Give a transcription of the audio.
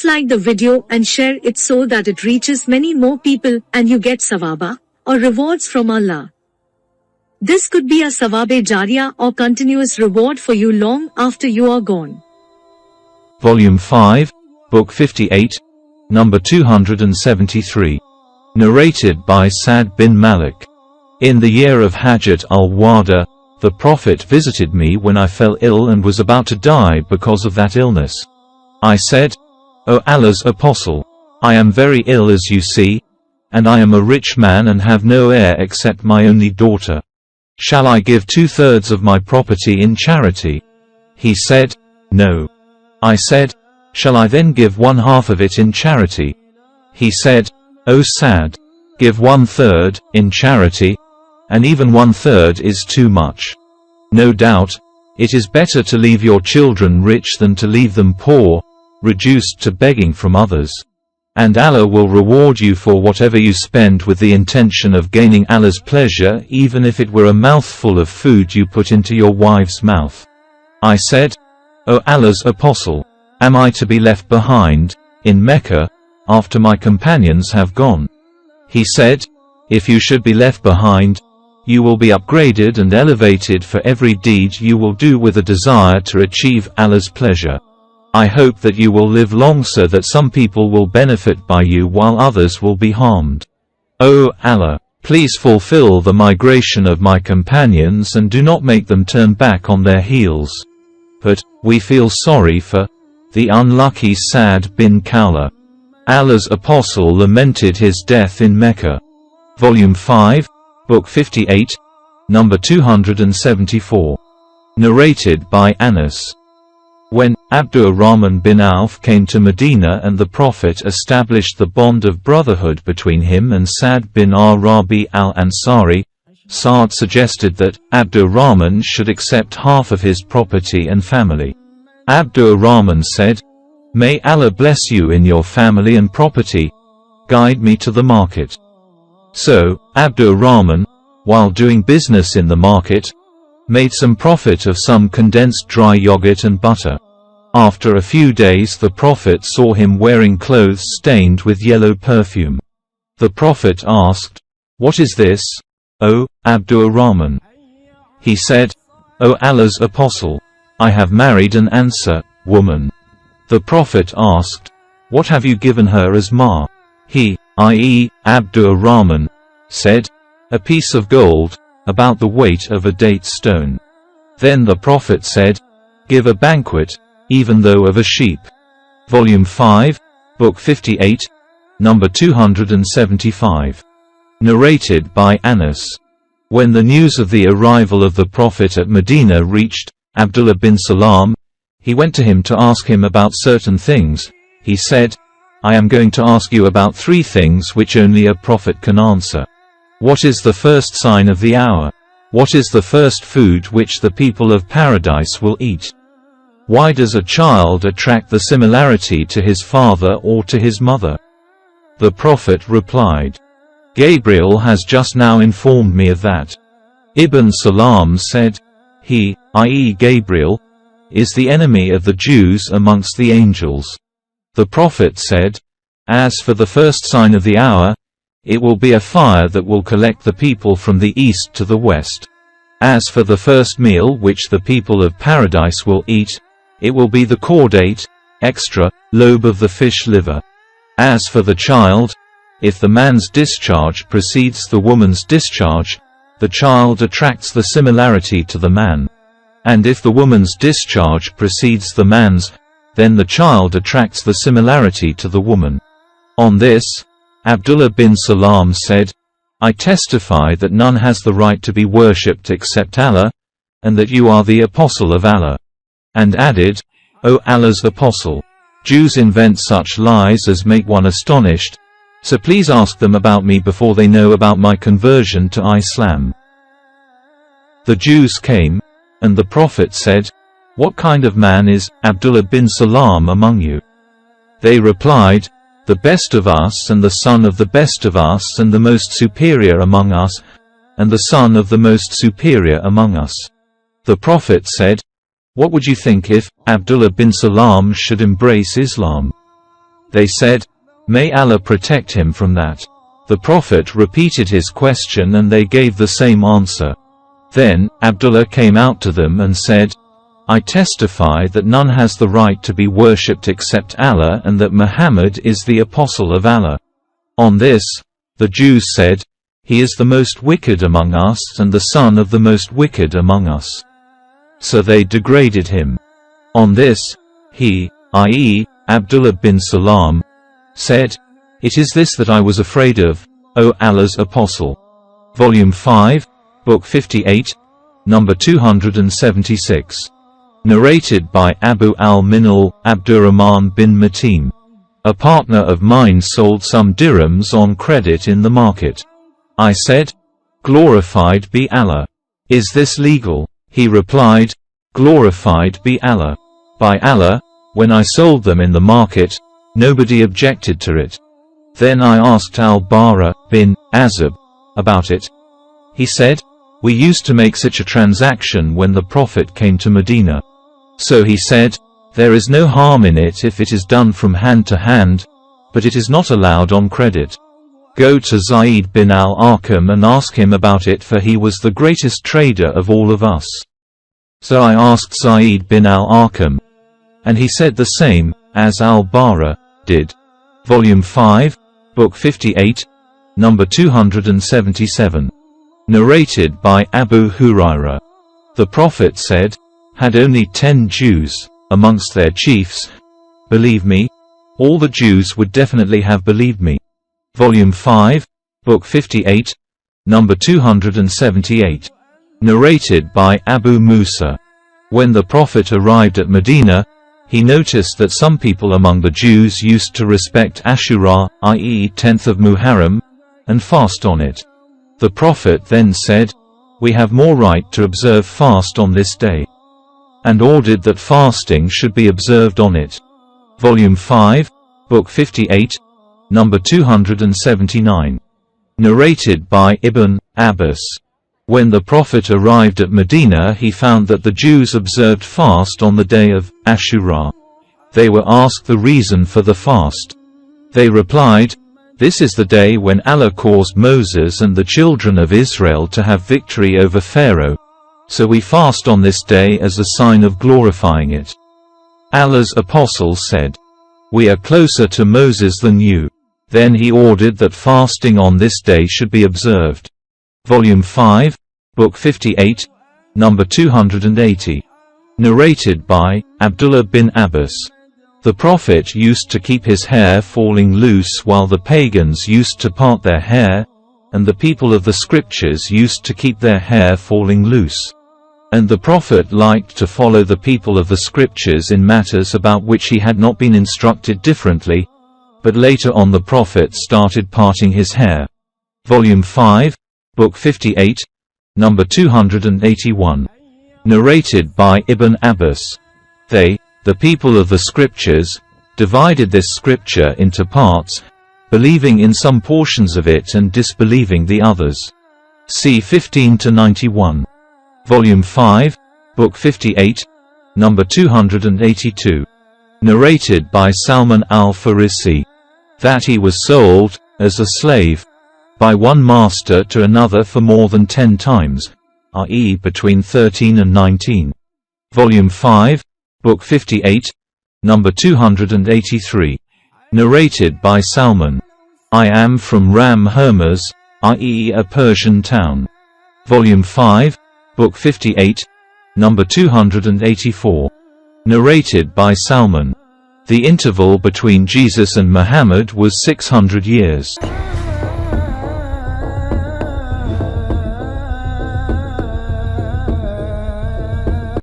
Please like the video and share it so that it reaches many more people and you get sawaba, or rewards from Allah. This could be a sawabe jariyah or continuous reward for you long after you are gone. Volume 5, Book 58, number 273. Narrated by Sa'd bin Malik. In the year of Hajjat al-Wada, the Prophet visited me when I fell ill and was about to die because of that illness. I said, O Allah's Apostle, I am very ill as you see, and I am a rich man and have no heir except my only daughter. Shall I give 2/3 of my property in charity? He said, No. I said, Shall I then give 1/2 of it in charity? He said, O Sa'd, give 1/3 in charity, and even 1/3 is too much. No doubt, it is better to leave your children rich than to leave them poor, reduced to begging from others. And Allah will reward you for whatever you spend with the intention of gaining Allah's pleasure, even if it were a mouthful of food you put into your wife's mouth. I said, O Allah's Apostle, am I to be left behind, in Mecca, after my companions have gone? He said, If you should be left behind, you will be upgraded and elevated for every deed you will do with a desire to achieve Allah's pleasure. I hope that you will live long so that some people will benefit by you while others will be harmed. O Allah, please fulfill the migration of my companions and do not make them turn back on their heels. But, we feel sorry for the unlucky Sa'd bin Khawla. Allah's Apostle lamented his death in Mecca. Volume 5, Book 58, number 274. Narrated by Anas. When Abdurrahman bin Auf came to Medina and the Prophet established the bond of brotherhood between him and Sa'd bin Rabi al-Ansari, Sa'd suggested that Abdurrahman should accept half of his property and family. Abdurrahman said, May Allah bless you in your family and property. Guide me to the market. So, Abdurrahman, while doing business in the market, made some profit of some condensed dry yogurt and butter. After a few days the Prophet saw him wearing clothes stained with yellow perfume. The Prophet asked, What is this, O Abdurrahman? He said, O Allah's Apostle, I have married an Ansar woman. The Prophet asked, What have you given her as mahr? He, i.e., Abdurrahman, said, A piece of gold, about the weight of a date stone. Then the Prophet said, Give a banquet, even though of a sheep. Volume 5, Book 58, number 275. Narrated by Anas. When the news of the arrival of the Prophet at Medina reached Abdullah bin Salam, he went to him to ask him about certain things. He said, I am going to ask you about 3 things which only a prophet can answer. What is the first sign of the hour? What is the first food which the people of paradise will eat? Why does a child attract the similarity to his father or to his mother? The Prophet replied, Gabriel has just now informed me of that. Ibn Salam said, He, i.e. Gabriel, is the enemy of the Jews amongst the angels. The Prophet said, As for the first sign of the hour, it will be a fire that will collect the people from the east to the west. As for the first meal which the people of paradise will eat, it will be the chordate, extra, lobe of the fish liver. As for the child, if the man's discharge precedes the woman's discharge, the child attracts the similarity to the man. And if the woman's discharge precedes the man's, then the child attracts the similarity to the woman. On this, Abdullah bin Salam said, I testify that none has the right to be worshipped except Allah, and that you are the Apostle of Allah. And added, O Allah's Apostle, Jews invent such lies as make one astonished, so please ask them about me before they know about my conversion to Islam. The Jews came, and the Prophet said, What kind of man is Abdullah bin Salam among you? They replied, The best of us and the son of the best of us and the most superior among us, and the son of the most superior among us. The Prophet said, What would you think if Abdullah bin Salam should embrace Islam? They said, "May Allah protect him from that." The Prophet repeated his question and they gave the same answer. Then, Abdullah came out to them and said, "I testify that none has the right to be worshipped except Allah and that Muhammad is the apostle of Allah." On this, the Jews said, "He is the most wicked among us and the son of the most wicked among us." So they degraded him. On this, he, i.e., Abdullah bin Salam, said, "It is this that I was afraid of, O Allah's Apostle." Volume 5, Book 58, number 276. Narrated by Abu al-Minal, Abdurrahman bin Mateen. A partner of mine sold some dirhams on credit in the market. I said, "Glorified be Allah. Is this legal?" He replied, "Glorified be Allah. By Allah, when I sold them in the market, nobody objected to it." Then I asked al-Bara bin Azib about it. He said, "We used to make such a transaction when the Prophet came to Medina. So he said, there is no harm in it if it is done from hand to hand, but it is not allowed on credit. Go to Zayd bin al-Arqam and ask him about it, for he was the greatest trader of all of us." So I asked Zayd bin al-Arqam, and he said the same, as al-Bara did. Volume 5, Book 58, number 277. Narrated by Abu Hurairah. The Prophet said, "Had only 10 Jews, amongst their chiefs, believe me, all the Jews would definitely have believed me." Volume 5, Book 58, number 278. Narrated by Abu Musa. When the Prophet arrived at Medina, he noticed that some people among the Jews used to respect Ashura, i.e. 10th of Muharram, and fast on it. The Prophet then said, "We have more right to observe fast on this day," and ordered that fasting should be observed on it. Volume 5, Book 58, number 279. Narrated by Ibn Abbas. When the Prophet arrived at Medina, he found that the Jews observed fast on the day of Ashura. They were asked the reason for the fast. They replied, "This is the day when Allah caused Moses and the children of Israel to have victory over Pharaoh. So we fast on this day as a sign of glorifying it." Allah's apostle said, "We are closer to Moses than you." Then he ordered that fasting on this day should be observed. Volume 5, Book 58, number 280. Narrated by Abdullah bin Abbas. The Prophet used to keep his hair falling loose while the pagans used to part their hair, and the people of the scriptures used to keep their hair falling loose. And the Prophet liked to follow the people of the scriptures in matters about which he had not been instructed differently, but later on the Prophet started parting his hair. Volume 5, Book 58, number 281. Narrated by Ibn Abbas. They, the people of the scriptures, divided this scripture into parts, believing in some portions of it and disbelieving the others. See 15-91. Volume 5, Book 58, number 282. Narrated by Salman al-Farisi. That he was sold, as a slave, by one master to another for more than 10 times, i.e. between 13 and 19. Volume 5, Book 58, number 283. Narrated by Salman. I am from Ram Hermas, i.e. a Persian town. Volume 5, Book 58, number 284. Narrated by Salman. The interval between Jesus and Muhammad was 600 years.